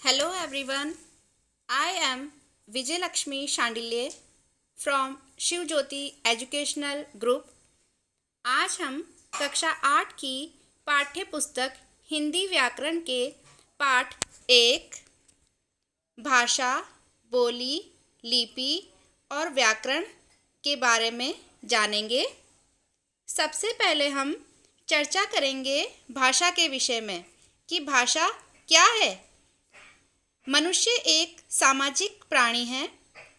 Hello everyone, I am Vijay Lakshmi Shandilye from Shiv Jyoti educational group. आज हम कक्षा 8 की पाठ्य पुस्तक हिंदी व्याकरण के पाठ 1 भाषा, बोली, लिपि और व्याकरण के बारे में जानेंगे। सबसे पहले हम चर्चा करेंगे भाषा के विषय में कि भाषा क्या है। मनुष्य एक सामाजिक प्राणी है,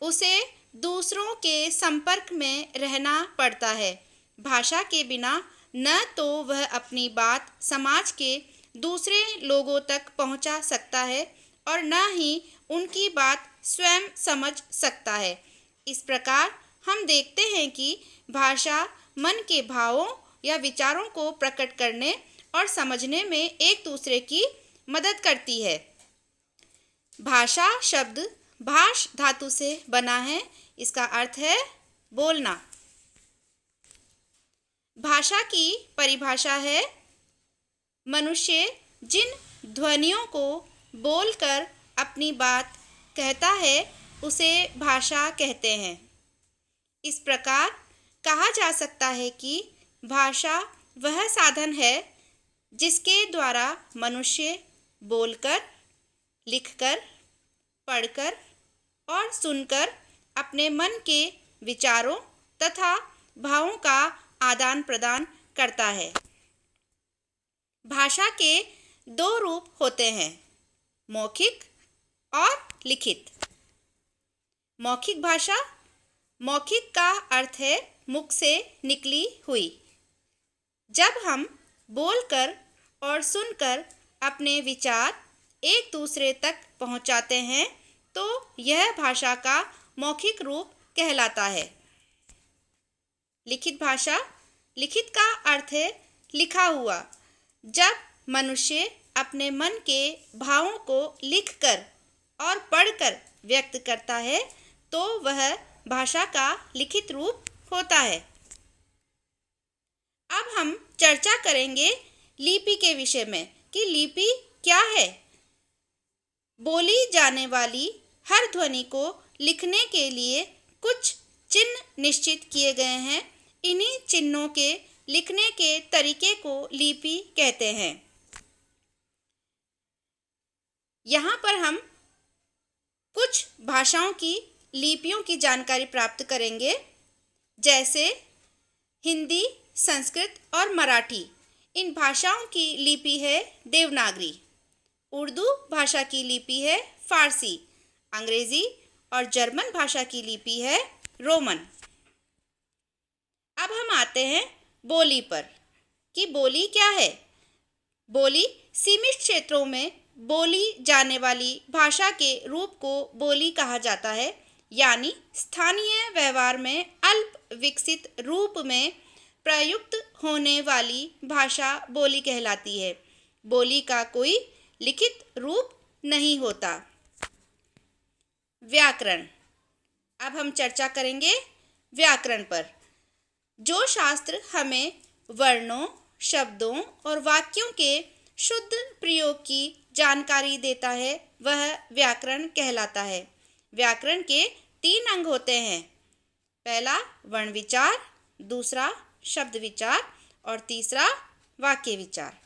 उसे दूसरों के संपर्क में रहना पड़ता है। भाषा के बिना न तो वह अपनी बात समाज के दूसरे लोगों तक पहुंचा सकता है और न ही उनकी बात स्वयं समझ सकता है। इस प्रकार हम देखते हैं कि भाषा मन के भावों या विचारों को प्रकट करने और समझने में एक दूसरे की मदद करती है। भाषा शब्द भाष धातु से बना है। इसका अर्थ है बोलना। भाषा की परिभाषा है मनुष्य जिन ध्वनियों को बोलकर अपनी बात कहता है उसे भाषा कहते हैं। इस प्रकार कहा जा सकता है कि भाषा वह साधन है जिसके द्वारा मनुष्य बोलकर, लिखकर, पढ़कर और सुनकर अपने मन के विचारों तथा भावों का आदान प्रदान करता है। भाषा के दो रूप होते हैं, मौखिक और लिखित। मौखिक भाषा, मौखिक का अर्थ है मुख से निकली हुई। जब हम बोलकर और सुनकर अपने विचार एक दूसरे तक पहुंचाते हैं तो यह भाषा का मौखिक रूप कहलाता है। लिखित भाषा, लिखित का अर्थ है लिखा हुआ। जब मनुष्य अपने मन के भावों को लिखकर और पढ़कर व्यक्त करता है तो वह भाषा का लिखित रूप होता है। अब हम चर्चा करेंगे लिपि के विषय में कि लिपि क्या है। बोली जाने वाली हर ध्वनि को लिखने के लिए कुछ चिन्ह निश्चित किए गए हैं। इन्हीं चिन्हों के लिखने के तरीके को लिपि कहते हैं। यहाँ पर हम कुछ भाषाओं की लिपियों की जानकारी प्राप्त करेंगे, जैसे हिंदी, संस्कृत और मराठी। इन भाषाओं की लिपि है देवनागरी। उर्दू भाषा की लिपि है फारसी। अंग्रेजी और जर्मन भाषा की लिपि है रोमन। अब हम आते हैं बोली पर कि बोली क्या है। बोली सीमित क्षेत्रों में बोली जाने वाली भाषा के रूप को बोली कहा जाता है, यानी स्थानीय व्यवहार में अल्प विकसित रूप में प्रयुक्त होने वाली भाषा बोली कहलाती है। बोली का कोई लिखित रूप नहीं होता। व्याकरण। अब हम चर्चा करेंगे व्याकरण पर। जो शास्त्र हमें वर्णों, शब्दों और वाक्यों के शुद्ध प्रयोग की जानकारी देता है वह व्याकरण कहलाता है। व्याकरण के 3 अंग होते हैं। पहला वर्ण विचार, दूसरा शब्द विचार और तीसरा वाक्य विचार।